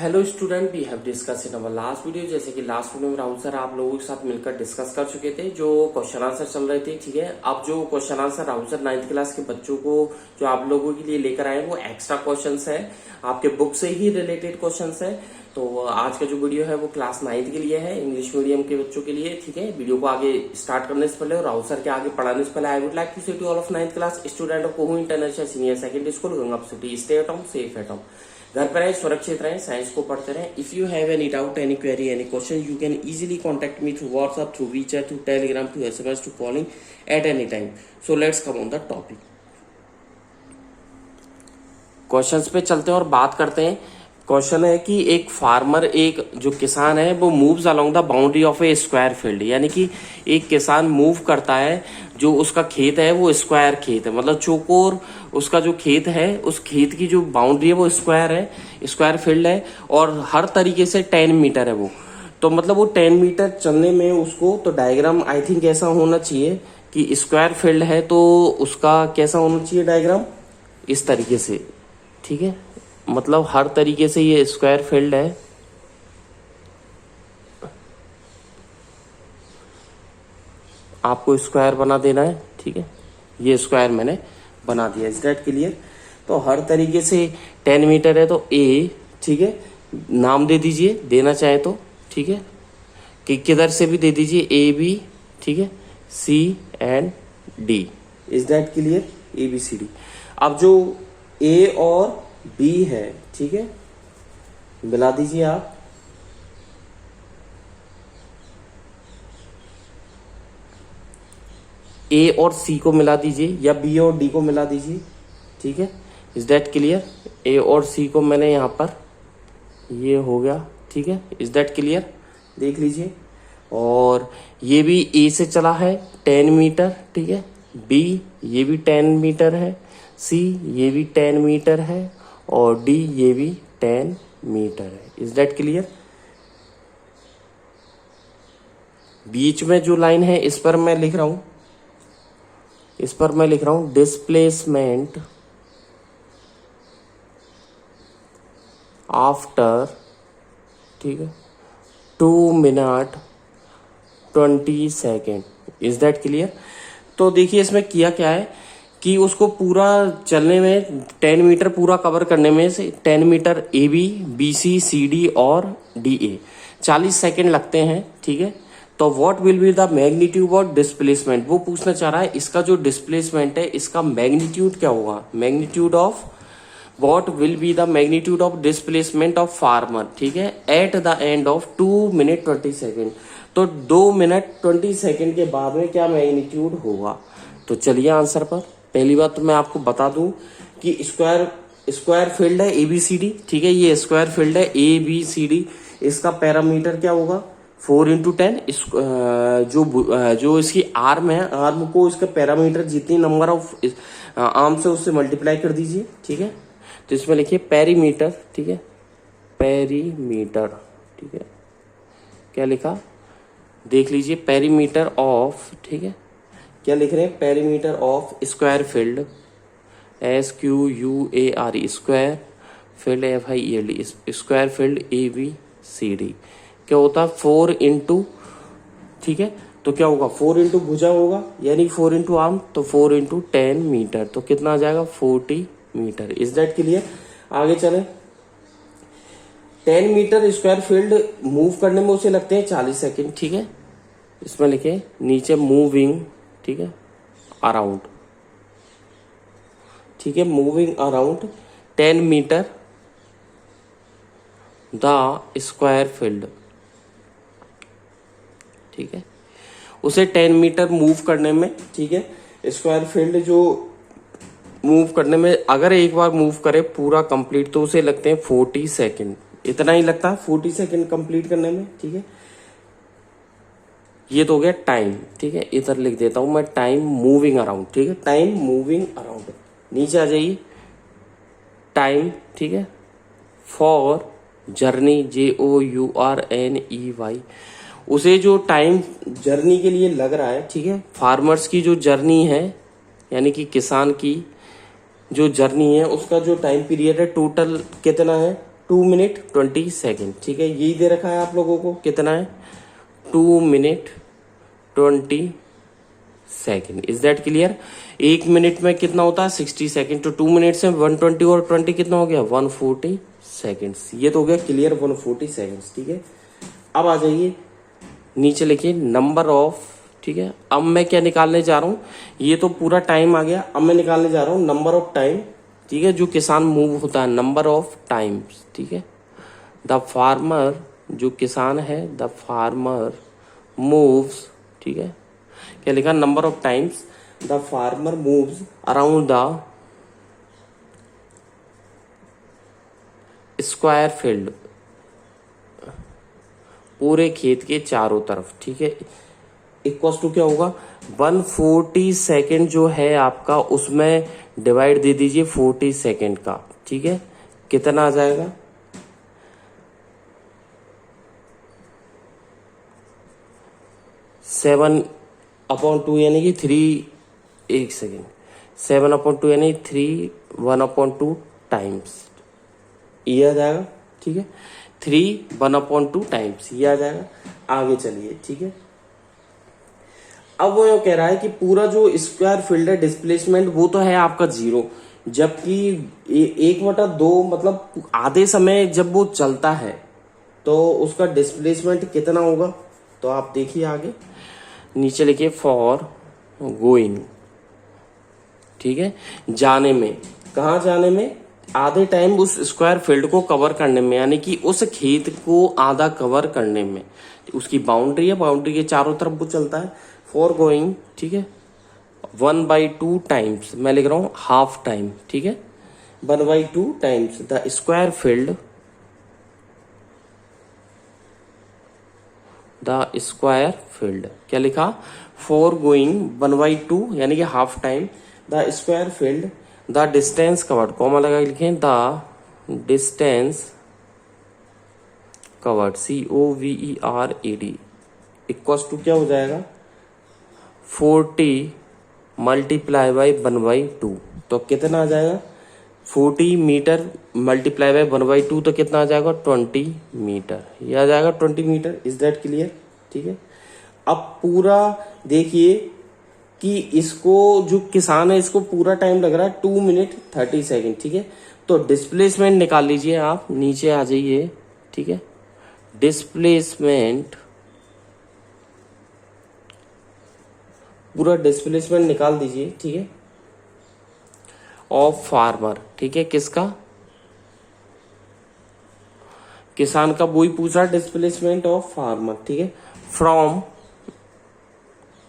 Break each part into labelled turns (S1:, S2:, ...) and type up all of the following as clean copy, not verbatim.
S1: Hello student, we have discuss in our last video. जैसे कि last video में Rahul sir आप लोगों के साथ मिलकर डिस्कस कर चुके थे जो क्वेश्चन आंसर चल रहे थे। ठीक है, अब जो question answer Rahul sir 9th class के बच्चों को जो आप लोगों के लिए लेकर आए वो एक्स्ट्रा क्वेश्चंस है, आपके बुक से ही रिलेटेड क्वेश्चंस है। तो आज का जो वीडियो है वो क्लास 9th के लिए है, इंग्लिश मीडियम के बच्चों के लिए। ठीक है, वीडियो को आगे स्टार्ट करने से पहले और राहुल सर के आगे पढ़ाने से पहले I would like to say to all of 9th class student of Kohu international senior secondary school Gangapur City, stay at home, safe at home. घर पर रहे, सुरक्षित रहें, साइंस को पढ़ते रहें। If you have any doubt, any query, any question, you can easily contact me through WhatsApp, through WeChat, through Telegram, through SMS, through calling at any time. So let's come on the topic. Questions पे चलते हैं और बात करते हैं। Question है कि एक फार्मर, एक जो किसान है वो moves along the boundary of A square field, यानी कि एक किसान मूव करता है, जो उसका खेत है वो स्क्वायर खेत है, मतलब चौकोर उसका जो खेत है उस खेत की जो बाउंड्री है वो स्क्वायर है, स्क्वायर फील्ड है और हर तरीके से 10 मीटर है वो। तो मतलब वो 10 मीटर चलने में उसको, तो डायग्राम आई थिंक ऐसा होना चाहिए कि स्क्वायर फील्ड है तो उसका कैसा होना चाहिए डायग्राम, इस तरीके से। ठीक है, मतलब हर तरीके से ये स्क्वायर फील्ड है। आपको स्क्वायर बना देना है। ठीक है, ये स्क्वायर मैंने बना दिया, इज दैट क्लियर। तो हर तरीके से 10 मीटर है तो ए, ठीक है, नाम दे दीजिए, देना चाहे तो। ठीक है, कि किधर से भी दे दीजिए, ए बी, ठीक है, C and D, is that clear, ABCD। अब जो ए और बी है, ठीक है, मिला दीजिए आप। ए और सी को मिला दीजिए या बी और डी को मिला दीजिए। ठीक है, इज दैट क्लियर। ए और सी को मैंने यहां पर, ये हो गया। ठीक है, इज दैट क्लियर, देख लीजिए। और ये भी ए से चला है 10 मीटर, ठीक है, बी ये भी 10 मीटर है, सी ये भी 10 मीटर है और डी ये भी 10 मीटर है, इज दैट क्लियर। बीच में जो लाइन है इस पर मैं लिख रहा हूं, डिस्प्लेसमेंट आफ्टर, ठीक है, 2 minute 20 second, is that clear. तो देखिए इसमें किया क्या है कि उसको पूरा चलने में 10 मीटर पूरा कवर करने में से 10 मीटर AB, BC, CD और DA 40 सेकेंड लगते हैं। ठीक है, तो what will be the magnitude of displacement, वो पूछना चाह रहा है इसका जो डिस्प्लेसमेंट है इसका मैग्नीट्यूड क्या होगा, magnitude of what will be the magnitude of displacement of farmer, ठीक है, at the end of 2 minute 20 second. तो 2 मिनट 20 सेकेंड के बाद में क्या मैग्नीट्यूड होगा। तो चलिए आंसर पर। पहली बात तो मैं आपको बता दूं कि स्क्वायर फील्ड है ABCD, ठीक है, ये स्क्वायर फील्ड है ABCD, इसका पैरामीटर क्या होगा 4x10। जो इसकी आर्म है, आर्म को इसका पैरामीटर जितनी नंबर ऑफ आर्म से उससे मल्टीप्लाई कर दीजिए। ठीक है, तो इसमें लिखिए पेरीमीटर, ठीक है, पेरीमीटर, ठीक है, क्या लिखा देख लीजिए, पेरीमीटर ऑफ, ठीक है, क्या लिख रहे हैं, perimeter of square field, SQUARE, square field FIELD, square field ABCD क्या होता है 4 इंटू, ठीक है, तो क्या होगा 4 इंटू भुजा होगा, यानी 4 इंटू आर्म, तो 4 इंटू 10 मीटर, तो कितना आ जाएगा 40 मीटर, इज दैट क्लियर। आगे चले, 10 मीटर स्क्वायर फील्ड मूव करने में उसे लगते हैं 40 सेकेंड। ठीक है, इसमें लिखे नीचे मूविंग, ठीक है, अराउंड, ठीक है, moving around 10 metre the square field, ठीक है, उसे 10 मीटर मूव करने में, ठीक है, स्क्वायर फील्ड जो मूव करने में अगर एक बार मूव करे पूरा कंप्लीट तो उसे लगते हैं 40 सेकेंड, इतना ही लगता है 40 सेकेंड कंप्लीट करने में। ठीक है, ये तो हो गया टाइम। ठीक है, इधर लिख देता हूं मैं टाइम मूविंग अराउंड, ठीक है, टाइम मूविंग अराउंड। नीचे आ जाइए, टाइम, ठीक है, फॉर जर्नी, JOURNEY, उसे जो टाइम जर्नी के लिए लग रहा है, ठीक है, फार्मर्स की जो जर्नी है, यानी कि किसान की जो जर्नी है उसका जो टाइम पीरियड है टोटल कितना है 2 मिनट 20 सेकेंड, ठीक है। यही दे रखा है आप लोगों को, कितना है 2 minute 20 second. Is that clear? 1 minute में कितना होता है 60 सेकेंड, तो 2 मिनट में 120 और 20 कितना हो गया 140 सेकेंड्स। ये तो हो गया क्लियर 140 सेकेंड्स, ठीक है। अब आ जाइए नीचे लिखिए नंबर ऑफ, ठीक है। अब मैं क्या निकालने जा रहा हूं, ये तो पूरा टाइम आ गया, अब मैं निकालने जा रहा हूं नंबर ऑफ टाइम, ठीक है, जो किसान मूव होता है, नंबर ऑफ टाइम्स, ठीक है। द फार्मर, जो किसान है, द फार्मर मूव्स, ठीक है, क्या लिखा, number of times the farmer moves around the square field, पूरे खेत के चारों तरफ, ठीक है। इक्वल टू क्या होगा 140 सेकेंड जो है आपका, उसमें डिवाइड दे दीजिए 40 सेकेंड का, ठीक है। कितना आ जाएगा 7/2 यानी कि 3, एक सेकेंड, 7/2 यानी 3 1/2 टाइम्स, ये आ जाएगा, ठीक है। 3 1/2 टाइम्स ये आ जाएगा। आगे चलिए, ठीक है। अब वो कह रहा है कि पूरा जो स्क्वायर फील्ड है डिस्प्लेसमेंट वो तो है आपका 0, जबकि 1/2 मतलब आधे समय जब वो चलता है तो उसका डिस्प्लेसमेंट कितना होगा। तो आप देखिए आगे नीचे लिखिए फॉर गोइंग, ठीक है, जाने में, कहा जाने में, आधे टाइम उस स्क्वायर फील्ड को कवर करने में, यानी कि उस खेत को आधा कवर करने में, उसकी बाउंड्री है, बाउंड्री के चारों तरफ वो चलता है। फॉर गोइंग, ठीक है, 1/2 टाइम्स, मैं लिख रहा हूं हाफ टाइम, ठीक है, 1/2 times the square field, the square field, क्या लिखा, फॉर गोइंग 1/2 यानी कि half time the square field, the distance covered, comma लगा के लिखें, the distance covered, COVERED, equal to क्या हो जाएगा 40 मल्टीप्लाई बाई 1/2, तो कितना आ जाएगा 40 मीटर मल्टीप्लाई बाई 1/2, तो कितना आ जाएगा 20 मीटर, ये आ जाएगा 20 मीटर। इज दैट क्लियर, ठीक है। अब पूरा देखिए कि इसको जो किसान है इसको पूरा टाइम लग रहा है 2 मिनट 30 सेकेंड, ठीक है। तो डिस्प्लेसमेंट निकाल लीजिए, आप नीचे आ जाइए, ठीक है। डिस्प्लेसमेंट, पूरा डिस्प्लेसमेंट निकाल दीजिए, ठीक है, ऑफ फार्मर, ठीक है, किसका, किसान का, वही पूछ रहा डिस्प्लेसमेंट ऑफ फार्मर, ठीक है, फ्रॉम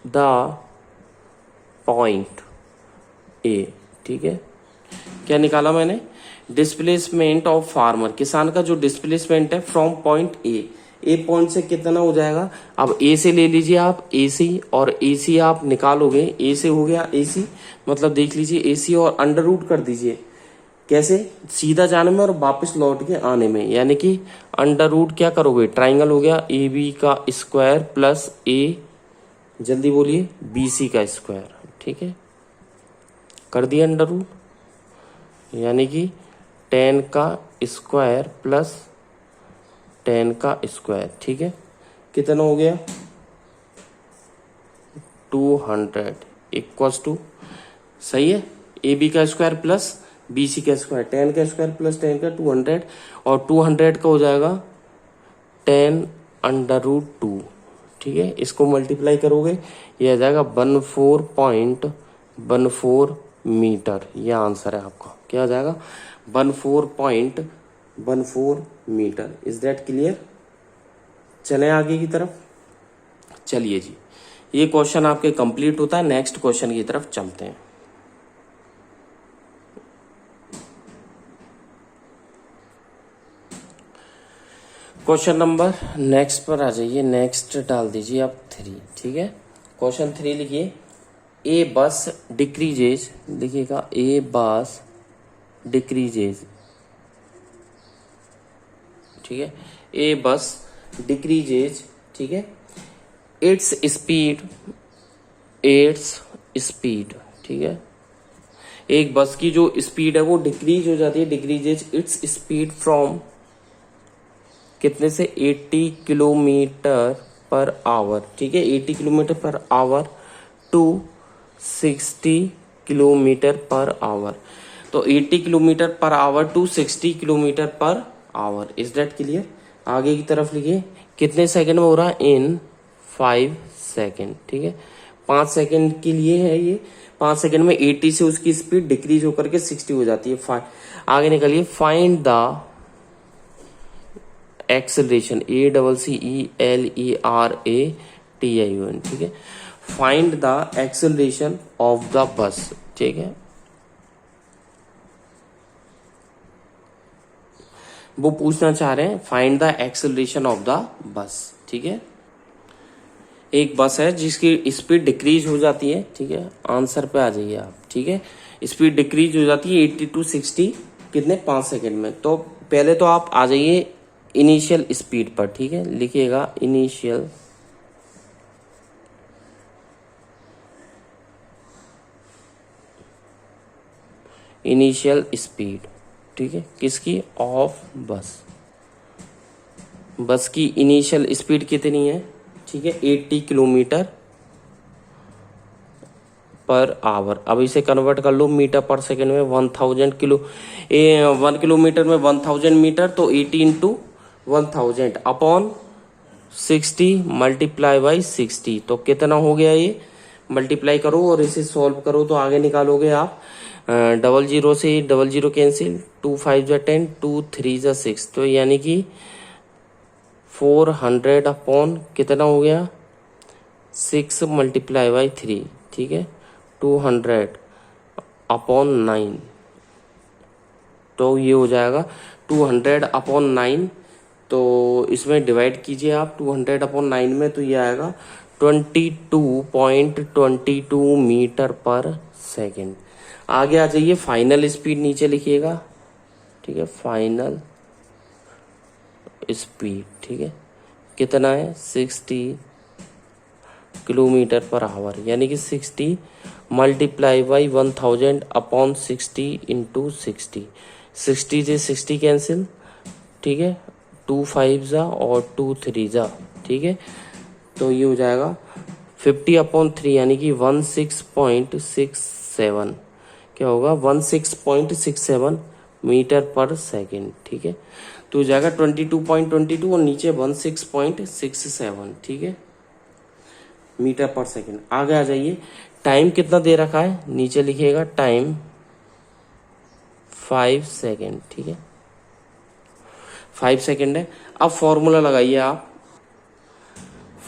S1: द पॉइंट ए, ठीक है। क्या निकाला मैंने, डिस्प्लेसमेंट ऑफ फार्मर, किसान का जो डिस्प्लेसमेंट है फ्रॉम पॉइंट ए पॉइंट से कितना हो जाएगा। अब ए से ले लीजिए आप AC, और AC आप निकालोगे, ए से हो गया AC, मतलब देख लीजिए AC और अंडर रूट कर दीजिए, कैसे, सीधा जाने में और वापस लौट के आने में, यानी कि अंडर रूट क्या करोगे, ट्राइंगल हो गया AB का स्क्वायर प्लस A, जल्दी बोलिए, BC का स्क्वायर, ठीक है, कर दिया अंडर रूट, यानी कि 10 का स्क्वायर प्लस 10 का स्क्वायर, ठीक है, कितना हो गया 200 इक्वल्स टू, सही है, AB का स्क्वायर प्लस BC का स्क्वायर, 10 का स्क्वायर प्लस 10 का 200, और 200 का हो जाएगा 10√2, ठीक है। इसको मल्टीप्लाई करोगे ये आ जाएगा 14.14 मीटर, यह आंसर है आपका, क्या आ जाएगा 14.14 मीटर। Is that clear. चलें आगे की तरफ, चलिए जी, ये क्वेश्चन आपके कंप्लीट होता है, नेक्स्ट क्वेश्चन की तरफ चलते हैं। क्वेश्चन नंबर नेक्स्ट पर आ जाइए, नेक्स्ट डाल दीजिए आप 3, ठीक है। क्वेश्चन 3 लिखिए, ए बस डिक्रीजेज, लिखिएगा ए बस डिक्रीजेज, ठीक है, ए बस डिक्रीजेज, ठीक है, इट्स स्पीड, ठीक है, एक बस की जो स्पीड है वो डिक्रीज हो जाती है, डिक्रीजेज इट्स स्पीड फ्रॉम कितने से 80 किलोमीटर पर आवर, ठीक है, 80 kilometre per hour to 60 kilometre per hour. तो 80 kilometre per hour to 60 kilometre per hour, is that clear. आगे की तरफ लिखिए, कितने सेकंड में हो रहा है, इन 5 सेकंड, ठीक है, 5 सेकंड के लिए है ये। 5 सेकंड में 80 से उसकी स्पीड डिक्रीज होकर के 60 हो जाती है। आगे निकलिए, फाइंड द एक्सेलरेशन, ACCELERATION, ठीक है, find the acceleration of the bus, ठीक है। वो पूछना चाह रहे हैं find the acceleration of the bus, ठीक है। एक बस है जिसकी स्पीड डिक्रीज हो जाती है, ठीक है, आंसर पे आ जाइए आप, ठीक है। स्पीड डिक्रीज हो जाती है 80 to 60 कितने, 5 सेकंड में। तो पहले तो आप आ जाइए इनिशियल स्पीड पर, ठीक है, लिखिएगा इनिशियल स्पीड, ठीक है, किसकी, ऑफ बस। बस की इनिशियल स्पीड कितनी है, ठीक है, 80 किलोमीटर पर आवर। अब इसे कन्वर्ट कर लो मीटर पर सेकेंड में, 1000 किलो, 1 किलोमीटर में 1000 मीटर, तो 80 इंटू 1000 अपॉन 60 मल्टीप्लाई बाई 60, तो कितना हो गया ये, मल्टीप्लाई करो और इसे सॉल्व करो तो आगे निकालोगे आप। 00 से 00 कैंसिल, 2 5 जा 10, 2 3 जा 6, तो यानी कि 400 अपॉन कितना हो गया, 6 मल्टीप्लाई बाई 3, ठीक है, 200 अपॉन 9, तो ये हो जाएगा 200 अपॉन 9। तो इसमें डिवाइड कीजिए आप 200 अपॉन 9 में, तो ये आएगा 22.22 मीटर पर सेकेंड। आगे आ जाइए, फाइनल स्पीड नीचे लिखिएगा, ठीक है, फाइनल स्पीड, ठीक है, कितना है, 60 किलोमीटर पर आवर, यानी कि 60 मल्टीप्लाई बाई 1000 अपॉन 60 इंटू 60, 60 से 60 कैंसिल, ठीक है, 2 5 जा और 2 3 जा, ठीक है, तो ये हो जाएगा 50 अपॉन 3, यानी कि 16.67, क्या होगा, 16.67 मीटर पर सेकेंड, ठीक है, तो हो जाएगा 22.22 और नीचे 16.67, ठीक है, मीटर पर सेकेंड। आगे आ जाइए, टाइम कितना दे रखा है, नीचे लिखिएगा टाइम 5 सेकेंड, ठीक है, 5 सेकेंड है। अब फॉर्मूला लगाइए आप,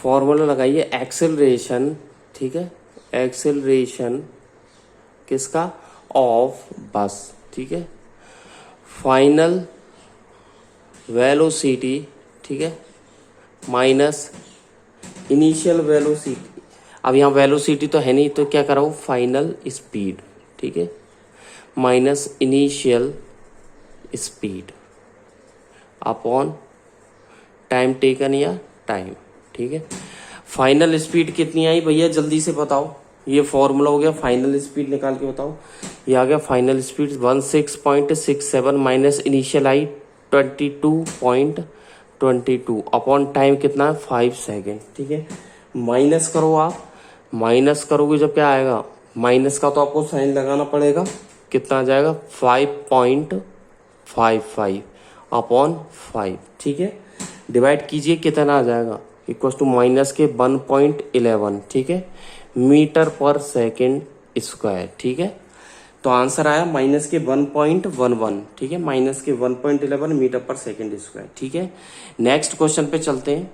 S1: फॉर्मूला लगाइए एक्सेलरेशन, ठीक है, एक्सेलरेशन किसका, ऑफ बस, ठीक है, फाइनल वेलोसिटी, ठीक है, माइनस इनिशियल वेलोसिटी। अब यहाँ वेलोसिटी तो है नहीं, तो क्या कराऊँ, फाइनल स्पीड, ठीक है, minus initial speed upon time taken या टाइम, ठीक है। फाइनल स्पीड कितनी आई भैया, जल्दी से बताओ, ये फॉर्मूला हो गया, फाइनल स्पीड निकाल के बताओ। ये आ गया फाइनल स्पीड 16.67 माइनस इनिशियल आई 22.22 अपॉन टाइम कितना है, 5 सेकेंड, ठीक है। माइनस करो आप, माइनस करोगे जब क्या आएगा, माइनस का तो आपको साइन लगाना पड़ेगा, कितना आ जाएगा, 5.55 अपॉन 5, ठीक है, डिवाइड कीजिए कितना आ जाएगा, इक्वल टू माइनस के 1.11, ठीक है, मीटर पर सेकेंड स्क्वायर, ठीक है। तो आंसर आया माइनस के 1.11, ठीक है, माइनस के 1.11 मीटर पर सेकेंड स्क्वायर, ठीक है। नेक्स्ट क्वेश्चन पे चलते हैं,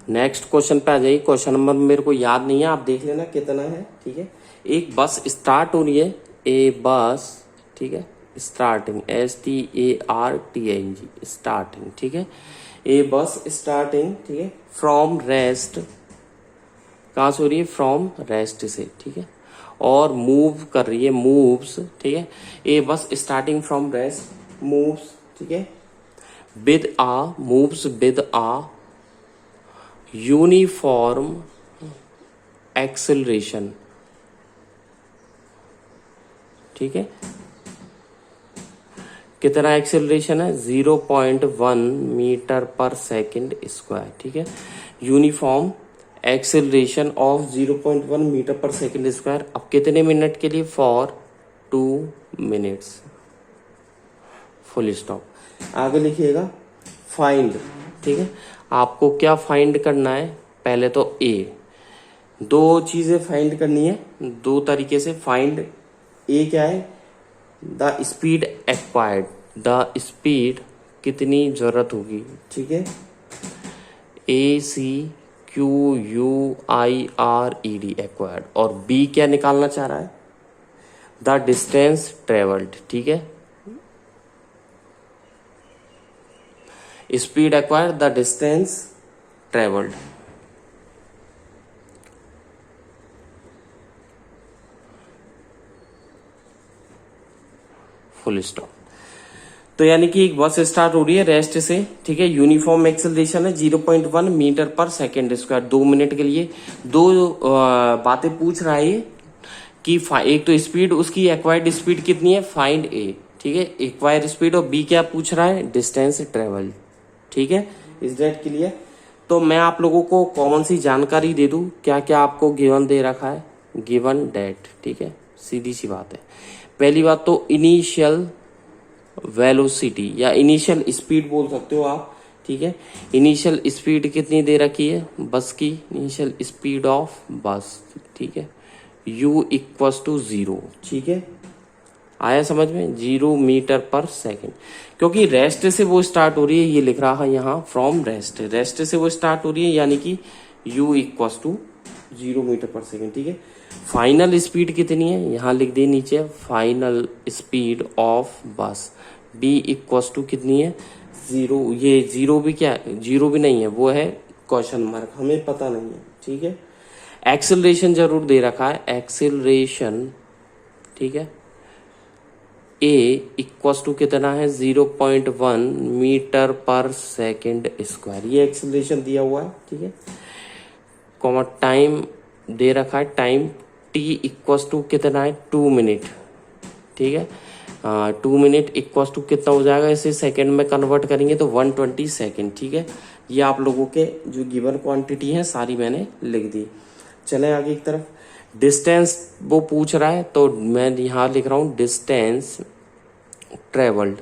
S1: नेक्स्ट क्वेश्चन पे आ जाइए। क्वेश्चन नंबर मेरे को याद नहीं है, आप देख लेना कितना है, ठीक है। एक बस स्टार्ट हो रही है, ए बस, ठीक है, स्टार्टिंग, STARTING, स्टार्टिंग, ठीक है, ए बस स्टार्टिंग, ठीक है, फ्रॉम रेस्ट, कहाँ से हो रही है, फ्रॉम रेस्ट से, ठीक है, और मूव कर रही है, मूव्स, ठीक है, ए बस स्टार्टिंग फ्रॉम रेस्ट मूव्स, ठीक है, with a, moves with a uniform acceleration, ठीक है, कितना एक्सेलरेशन है 0.1 मीटर पर सेकंड स्क्वायर, ठीक है। यूनिफॉर्म एक्सेलरेशन ऑफ 0.1 मीटर पर सेकंड स्क्वायर। अब कितने मिनट के लिए? For 2 minutes, full stop. आगे लिखिएगा फाइंड, ठीक है। आपको क्या फाइंड करना है? पहले तो ए, दो चीजें फाइंड करनी है दो तरीके से। फाइंड ए क्या है? The speed acquired, the speed कितनी जरूरत होगी, ठीक है। ACQUIRED acquired. और बी क्या निकालना चाह रहा है? द डिस्टेंस ट्रेवल्ड, ठीक है। Speed acquired, the distance travelled. Full stop. तो यानी कि एक बस स्टार्ट हो रही है रेस्ट से, ठीक है। यूनिफॉर्म एक्सेलरेशन है 0.1 metre per second square, 2 minute के लिए। दो बातें पूछ रहा है कि एक तो स्पीड, उसकी एक्वायर्ड स्पीड कितनी है, फाइंड ए, ठीक है, एक्वायर्ड स्पीड। और बी क्या पूछ रहा है? डिस्टेंस ट्रेवल, ठीक है। Is that clear? तो मैं आप लोगों को कॉमन सी जानकारी दे दूं, क्या क्या आपको गिवन दे रखा है। गिवन डेट, ठीक है, सीधी सी बात है। पहली बात तो इनिशियल वेलोसिटी या इनिशियल स्पीड बोल सकते हो आप, ठीक है। इनिशियल स्पीड कितनी दे रखी है बस की? इनिशियल स्पीड ऑफ बस, ठीक है, u इक्वस टू 0, ठीक है। आया समझ में? 0 मीटर पर सेकेंड, क्योंकि रेस्ट से वो स्टार्ट हो रही है, ये लिख रहा है यहाँ फ्रॉम रेस्ट, रेस्ट से वो स्टार्ट हो रही है, यानी कि u equals to 0 metre per second, ठीक है। फाइनल स्पीड कितनी है? यहाँ लिख दे नीचे, फाइनल स्पीड ऑफ बस b इक्वस टू कितनी है? 0। ये 0 भी क्या है? 0 भी नहीं है, वो है क्वेश्चन मार्क, हमें पता नहीं है, ठीक है। एक्सेलरेशन जरूर दे रखा है, एक्सेलरेशन, ठीक है। a इक्वस टू कितना है? 0.1 मीटर पर सेकेंड स्क्वायर, ये एक्सेलरेशन दिया हुआ है, ठीक है। कॉमा टाइम दे रखा है, टाइम t इक्वस टू कितना है? 2 मिनट, ठीक है। 2 मिनट इक्वस टू कितना हो जाएगा? इसे सेकेंड में कन्वर्ट करेंगे तो 120 सेकेंड, ठीक है। ये आप लोगों के जो गिवन क्वांटिटी है सारी मैंने लिख दी। चले आगे की तरफ। डिस्टेंस वो पूछ रहा है, तो मैं यहाँ लिख रहा हूँ डिस्टेंस ट्रेवल्ड,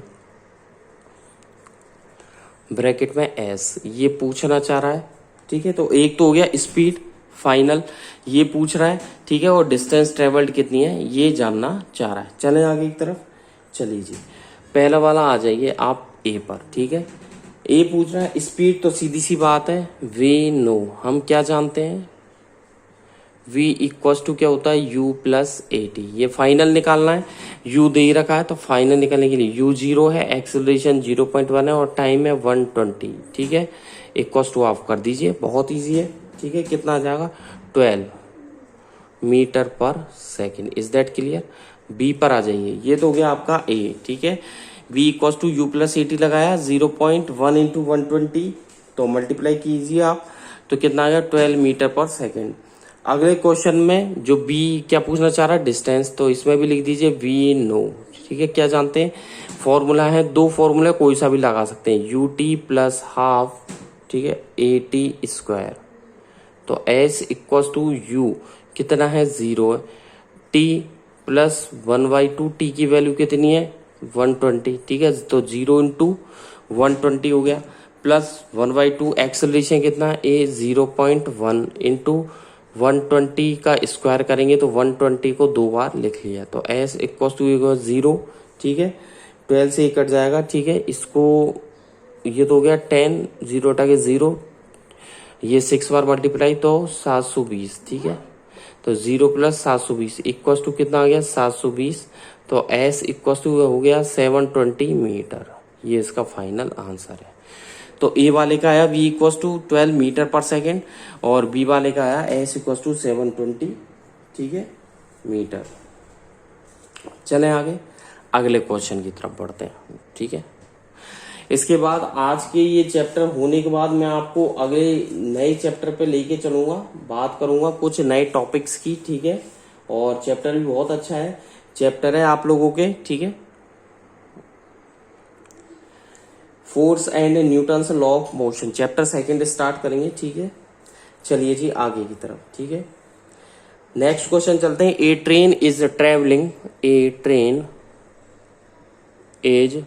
S1: ब्रैकेट में s, ये पूछना चाह रहा है, ठीक है। तो एक तो हो गया स्पीड फाइनल, ये पूछ रहा है, ठीक है। और डिस्टेंस ट्रेवल्ड कितनी है, ये जानना चाह रहा है। चले आगे की तरफ। चलिए जी, पहला वाला आ जाइए आप ए पर, ठीक है। ए पूछ रहा है स्पीड, तो सीधी सी बात है, वी नो, हम क्या जानते हैं, v इक्वस टू क्या होता है? u plus AT। ये फाइनल निकालना है, u दे ही रखा है, तो फाइनल निकालने के लिए u 0 है, एक्सेलरेशन 0.1 है और टाइम है 120, ठीक है। इक्वस टू ऑफ कर दीजिए, बहुत इजी है, ठीक है। कितना आ जाएगा? 12 metre per second. Is that clear? B पर आ जाइए, ये तो हो गया आपका ए, ठीक है। v equals to u plus AT लगाया, 0.1 इंटू 120, तो मल्टीप्लाई कीजिए आप, तो कितना आ गया? 12 मीटर पर सेकेंड। अगले क्वेश्चन में जो बी क्या पूछना चाह रहा है? डिस्टेंस, तो इसमें भी लिख दीजिए वी नो, ठीक है। क्या जानते हैं? फॉर्मूला है, दो फॉर्मूला कोई सा भी लगा सकते हैं, UT प्लस हाफ, ठीक है, AT स्क्वायर। तो S इक्वस टू U कितना है? 0 है। T प्लस 1/2, T की वैल्यू कितनी है? 120, ठीक है। तो 0 इंटू 120 हो गया, प्लस 1/2, एक्सेलरेशन कितना है? A 0.1 इंटू 120 का स्क्वायर करेंगे तो 120 को 2 बार लिख लिया, तो s इक्वल टू 0, ठीक है। 12 से ही कट जाएगा, ठीक है। इसको ये तो हो गया 10, 0 हटा के 0, ये 6 बार मल्टीप्लाई तो 720, ठीक है। तो 0 प्लस 720 इक्वल टू कितना आ गया? 720। तो s इक्वल टू हो गया 720 मीटर, ये इसका फाइनल आंसर है। तो ए वाले का आया v equals to 12 metre per second, और बी वाले का आया s इक्वस टू 720, ठीक है, मीटर। चलें आगे, अगले क्वेश्चन की तरफ बढ़ते हैं, ठीक है। इसके बाद आज के ये चैप्टर होने के बाद मैं आपको अगले नए चैप्टर पे लेके चलूंगा, बात करूंगा कुछ नए टॉपिक्स की, ठीक है। और चैप्टर भी बहुत अच्छा है, चैप्टर है आप लोगों के, ठीक है। Force and Newton's law of motion, chapter second start करेंगे, ठीक है। चलिए जी आगे की तरफ, ठीक है। नेक्स्ट क्वेश्चन चलते हैं। A train is travelling, a train is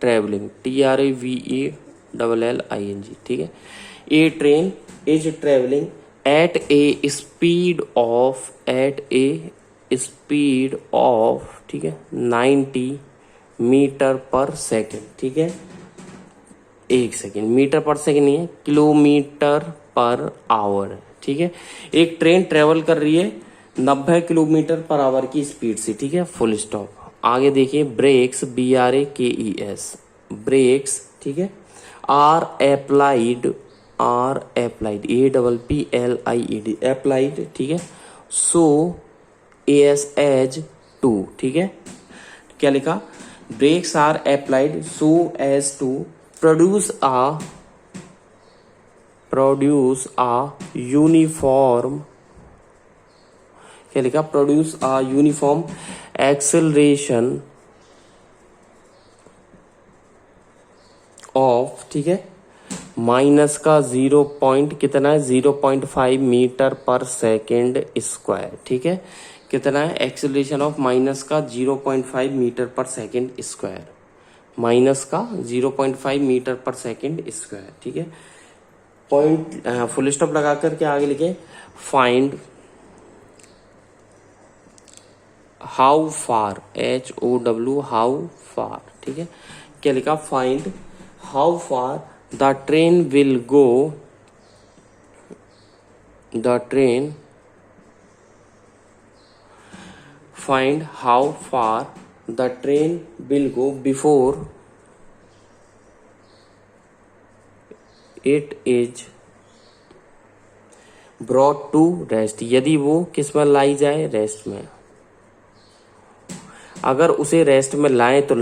S1: travelling, TRAVELLING, ठीक है। A train is travelling at a speed of, ठीक है, 90 मीटर पर सेकेंड, ठीक है। एक सेकेंड, मीटर पर सेकेंड नहीं है, किलोमीटर पर आवर, ठीक है। एक ट्रेन ट्रेवल कर रही है 90 किलोमीटर पर आवर की स्पीड से, ठीक है, फुल स्टॉप। आगे देखिए, ब्रेक्स, BRAKES, ब्रेक्स, ठीक है, आर अप्लाइड, APPLIED, अप्लाइड, ठीक है, सो एज टू, ठीक है। क्या लिखा? Brakes are applied so as to produce a uniform, क्या लिखा? Produce a uniform acceleration of, ठीक है, माइनस का 0 पॉइंट कितना है, 0.5 मीटर पर सेकेंड स्क्वायर, ठीक है। कितना है? एक्सेलरेशन ऑफ माइनस का 0.5 metre per second square, minus का 0.5 मीटर पर सेकेंड स्क्वायर, ठीक है। पॉइंट फुल स्टॉप लगा करके आगे लिखे, find how far, HOW, how far, ठीक है। क्या लिखा? Find how far the train will go, find how far the train will go before it is brought to rest, यदि वो किस में लाई जाए? रेस्ट में। अगर उसे रेस्ट में लाए तो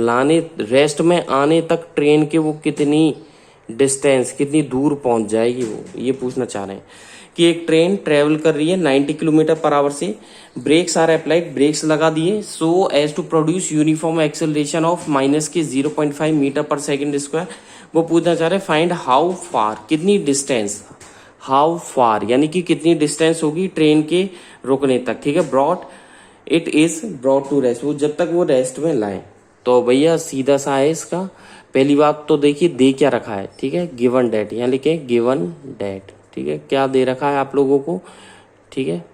S1: रेस्ट में आने तक ट्रेन के वो कितनी डिस्टेंस, कितनी दूर पहुंच जाएगी, वो ये पूछना चाह रहे हैं कि एक ट्रेन ट्रेवल कर रही है 90 किलोमीटर पर आवर से, ब्रेक्स आर अप्लाइड, ब्रेक्स लगा दिए, so as to produce uniform acceleration of minus के 0.5 मीटर पर सेकेंड स्क्वायर। वो पूछना चाह रहे हैं फाइंड हाउ फार, कितनी डिस्टेंस, हाउ फार यानी कि कितनी डिस्टेंस होगी ट्रेन के रुकने तक, ठीक है। Brought it is brought to rest, वो जब तक वो रेस्ट में लाए। तो भैया सीधा सा है इसका। पहली बात तो देखिए दे क्या रखा है, ठीक है, गिवन डेट, यहाँ लिखे गिवन डेट, ठीक है। क्या दे रखा है आप लोगों को, ठीक है,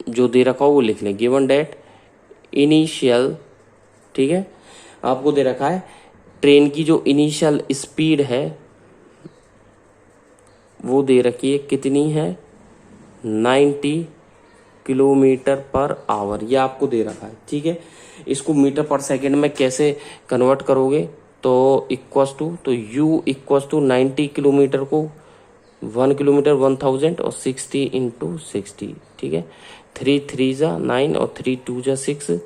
S1: जो दे रखा हो वो लिख लें, गिवन डेट, इनिशियल, ठीक है। आपको दे रखा है ट्रेन की जो इनिशियल स्पीड है वो दे रखी है, कितनी है, 90 किलोमीटर पर आवर, ये आपको दे रखा है, ठीक है। इसको मीटर पर सेकेंड में कैसे कन्वर्ट करोगे, तो इक्वस टू, तो u इक्वस टू 90 किलोमीटर को 1 किलोमीटर 1000 और 60 इंटू 60, ठीक है। 3 3 जा 9 और 3 2 जा 6,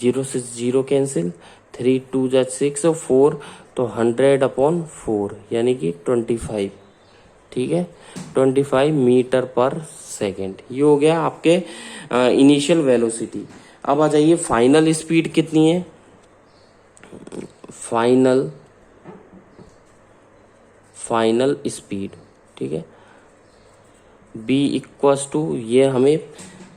S1: 0 से 0 कैंसिल, 3 2 जा 6 और 4, तो 100/4 यानी कि 25, ठीक है, 25 मीटर पर सेकेंड। ये हो गया आपके इनिशियल वेलोसिटी। अब आ जाइए फाइनल स्पीड कितनी है, फाइनल स्पीड, ठीक है, b इक्वस टू, ये हमें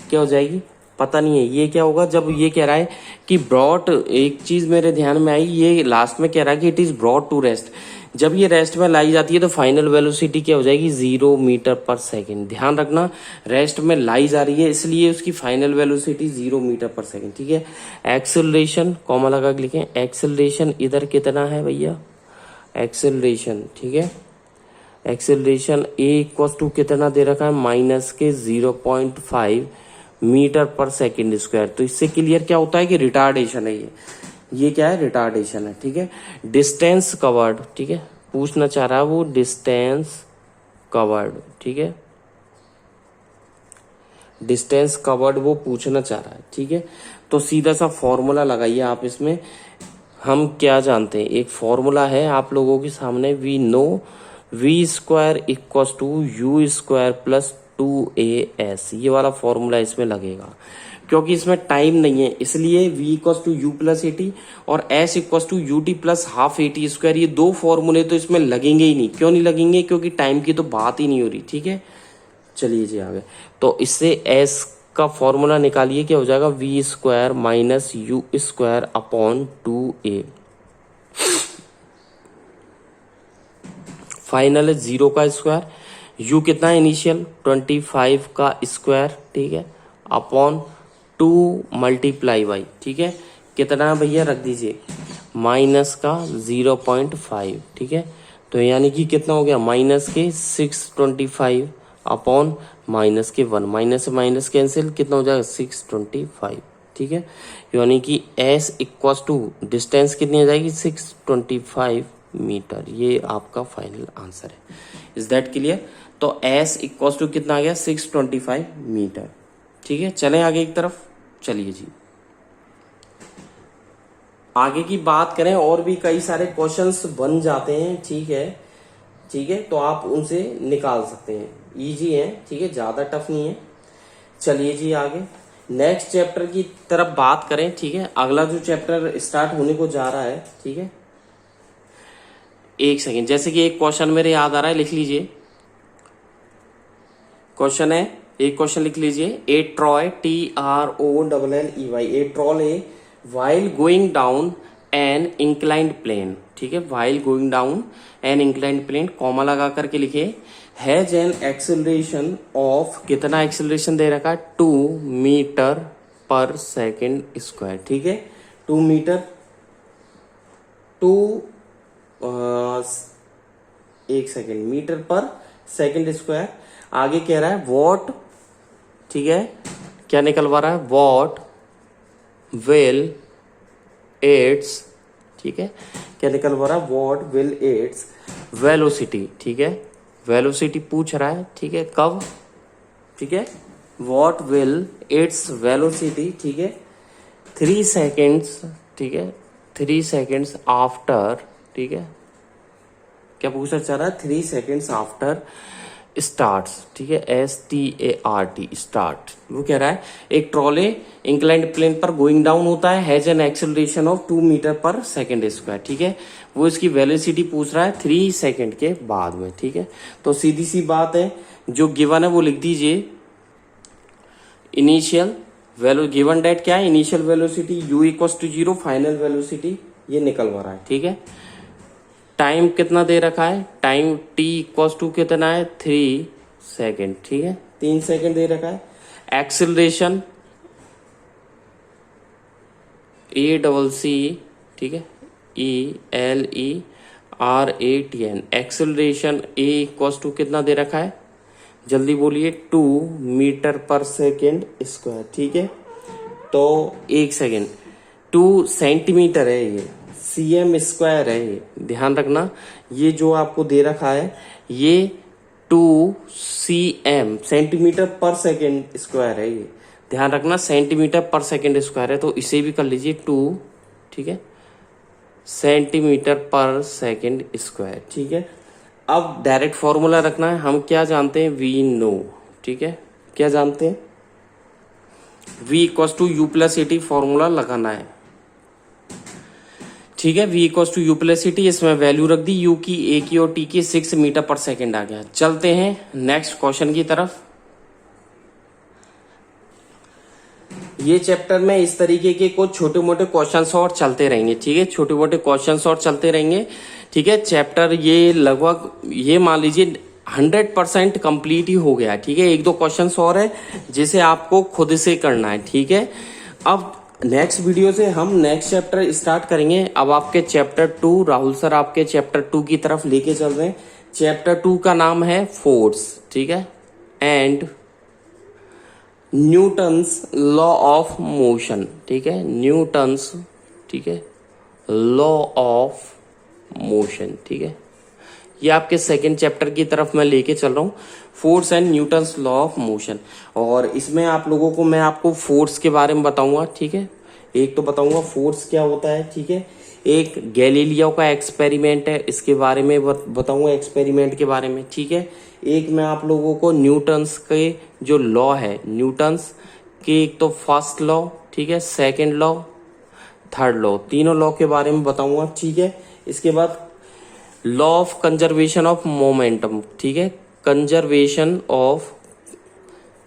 S1: क्या हो जाएगी पता नहीं है, ये क्या होगा जब ये कह रहा है कि ब्रॉट, एक चीज मेरे ध्यान में आई, ये लास्ट में कह रहा है कि it is brought to rest, जब ये रेस्ट में लाई जाती है तो फाइनल वेलोसिटी क्या हो जाएगी, 0 मीटर पर सेकेंड। ध्यान रखना रेस्ट में लाई जा रही है इसलिए उसकी final velocity 0 metre per second, ठीक है। एक्सेलरेशन कॉमा लगा के लिखें, एक्सेलरेशन इधर कितना है भैया, एक्सेलरेशन, ठीक है, एक्सेलरेशन a इक्वस टू कितना दे रखा है, माइनस के 0.5 मीटर पर सेकेंड स्क्वायर। तो इससे क्लियर क्या होता है कि रिटार्डेशन है, ये क्या है, रिटार्डेशन है, ठीक है। डिस्टेंस कवर्ड, ठीक है, पूछना चाह रहा है वो डिस्टेंस कवर्ड, ठीक है, डिस्टेंस कवर्ड वो पूछना चाह रहा है, ठीक है। तो सीधा सा फॉर्मूला लगाइए आप इसमें। हम क्या जानते हैं, एक फॉर्मूला है आप लोगों के सामने, we know v square equals to u square plus 2as, ये वाला फॉर्मूला इसमें लगेगा, क्योंकि इसमें टाइम नहीं है, इसलिए v equals to u plus a t और s equals to u t plus half a t square, ये दो फॉर्मूले तो इसमें लगेंगे ही नहीं। क्यों नहीं लगेंगे? क्योंकि टाइम की तो बात ही नहीं हो रही। ठीक है, चलिए जी आगे। तो इससे s का फॉर्मूला निकालिए, क्या हो जाएगा? V square minus u square upon 2a। Final है 0 का स्क्वायर, u कितना है इनिशियल 25 का स्क्वायर, ठीक है, अपॉन 2 मल्टीप्लाई बाई, ठीक है, कितना भैया रख दीजिए माइनस का 0.5, ठीक है। तो यानी कि कितना हो गया? माइनस के 625 अपॉन माइनस के 1, माइनस से माइनस कैंसिल, कितना हो जाएगा? 625, ठीक है। यानी कि s इक्वस टू डिस्टेंस कितनी आ जाएगी? 625 मीटर। ये आपका फाइनल आंसर है। Is that clear? तो s इक्वस टू कितना आ गया? 625 मीटर। ठीक है, चलें आगे एक तरफ। चलिए जी, आगे की बात करें, और भी कई सारे क्वेश्चंस बन जाते हैं। ठीक है, ठीक है, तो आप उनसे निकाल सकते हैं, इजी है, ठीक है, ज्यादा टफ नहीं है। चलिए जी आगे नेक्स्ट चैप्टर की तरफ बात करें। ठीक है, अगला जो चैप्टर स्टार्ट होने को जा रहा है, ठीक है, एक सेकेंड, जैसे कि एक क्वेश्चन मेरे याद आ रहा है, लिख लीजिए। क्वेश्चन है, एक क्वेश्चन लिख लीजिए। ए Troy TROLLEY, A troll A while going down an inclined plane, ठीक है, while going down an inclined plane, comma लगा करके लिखे, has an acceleration of, कितना एक्सेलरेशन दे रखा है? 2 मीटर पर सेकेंड स्क्वायर, ठीक है, 2 मीटर 2 एक second metre per second square. आगे कह रहा है वॉट, ठीक है, क्या निकलवा रहा है? वॉट विल इट्स, ठीक है, क्या निकलवा रहा है? वॉट विल इट्स वेलोसिटी, ठीक है, वेलोसिटी पूछ रहा है, ठीक है, कब? ठीक है, वॉट विल इट्स वेलोसिटी, ठीक है, 3 सेकेंड्स, ठीक है, 3 सेकेंड्स आफ्टर, ठीक है, क्या पूछना चाह रहा है? 3 सेकेंड्स आफ्टर स्टार्ट्स, ठीक है, START स्टार्ट। वो कह रहा है एक ट्रॉले इंक्लाइंड प्लेन पर गोइंग डाउन होता है, has an acceleration of 2 metre per second square, ठीक है, वो इसकी वेलोसिटी पूछ रहा है 3 सेकेंड के बाद में, ठीक है। तो सीधी सी बात है, जो गिवन है वो लिख दीजिए। इनिशियल वैल्यू गिवन डेट क्या है? Initial velocity u equal to 0, final velocity ये निकलवा रहा है, ठीक है। टाइम कितना दे रखा है? टाइम t इक्वल टू कितना है? 3 सेकेंड, ठीक है, 3 सेकेंड दे रखा है। एक्सेलरेशन ACC, ठीक है, ELERATN, acceleration a equal to कितना दे रखा है? जल्दी बोलिए, 2 मीटर पर सेकेंड स्क्वायर, ठीक है। तो एक सेकेंड, 2 सेंटीमीटर है, ये cm स्क्वायर है, ये ध्यान रखना। ये जो आपको दे रखा है ये 2 cm सेंटीमीटर पर सेकेंड स्क्वायर है, ये ध्यान रखना, सेंटीमीटर पर सेकेंड स्क्वायर है, तो इसे भी कर लीजिए 2, ठीक है, सेंटीमीटर पर सेकेंड स्क्वायर, ठीक है। अब डायरेक्ट फॉर्मूला रखना है, हम क्या जानते हैं? वी नो, ठीक है, क्या जानते हैं? v equal to u plus a t formula लगाना है, ठीक है। v equal to u plus a t, इसमें वैल्यू रख दी u की, a की और t की, 6 मीटर पर सेकेंड आ गया। चलते हैं नेक्स्ट क्वेश्चन की तरफ। ये चैप्टर में इस तरीके के कुछ छोटे मोटे क्वेश्चंस और चलते रहेंगे, ठीक है, छोटे मोटे क्वेश्चंस और चलते रहेंगे, ठीक है। चैप्टर ये लगभग ये मान लीजिए 100% कंप्लीट ही हो गया, ठीक है। एक दो क्वेश्चंस और है जिसे आपको खुद से करना है, ठीक है। अब नेक्स्ट वीडियो से हम नेक्स्ट चैप्टर स्टार्ट करेंगे। अब आपके चैप्टर 2, राहुल सर आपके चैप्टर 2 की तरफ लेके चल रहे हैं। चैप्टर 2 का नाम है फोर्स, ठीक है, and Newton's law of motion, ठीक है, न्यूटन्स, ठीक है, लॉ ऑफ मोशन, ठीक है। ये आपके सेकेंड चैप्टर की तरफ मैं लेके चल रहा हूँ, force and Newton's law of motion. और इसमें आप लोगों को मैं आपको फोर्स के बारे में बताऊंगा, ठीक है। एक तो बताऊंगा फोर्स क्या होता है, ठीक है। एक गैलीलियो का एक्सपेरिमेंट है, इसके बारे में बताऊंगा, एक्सपेरिमेंट के बारे में, ठीक है। एक मैं आप लोगों को न्यूटन्स के जो लॉ है, न्यूटन्स कि एक तो फर्स्ट लॉ, ठीक है, सेकंड लॉ, थर्ड लॉ, तीनों लॉ के बारे में बताऊंगा, ठीक है। इसके बाद law of conservation of momentum, ठीक है, कंजर्वेशन ऑफ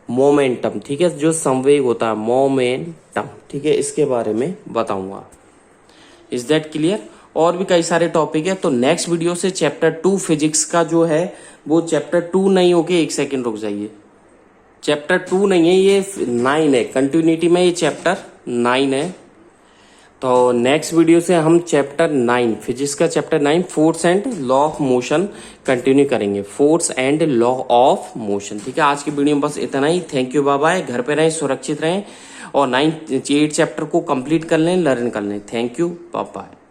S1: मोमेंटम, ठीक है, जो संवेग होता है मोमेंटम, ठीक है, इसके बारे में बताऊंगा। Is that clear? और भी कई सारे टॉपिक है, तो नेक्स्ट वीडियो से चैप्टर 2 फिजिक्स का जो है वो चैप्टर 2 नहीं होके, एक सेकेंड रुक जाइए, चैप्टर 2 नहीं है, ये 9 है, कंटिन्यूटी में ये चैप्टर 9 है। तो नेक्स्ट वीडियो से हम चैप्टर 9 फिजिक्स का chapter 9 force and law of motion continue करेंगे, force and law of motion, ठीक है। आज की वीडियो में बस इतना ही। Thank you, bye bye. घर पे रहें, सुरक्षित रहें और 8 चैप्टर को कंप्लीट कर लें, लर्न कर लें। Thank you, bye bye.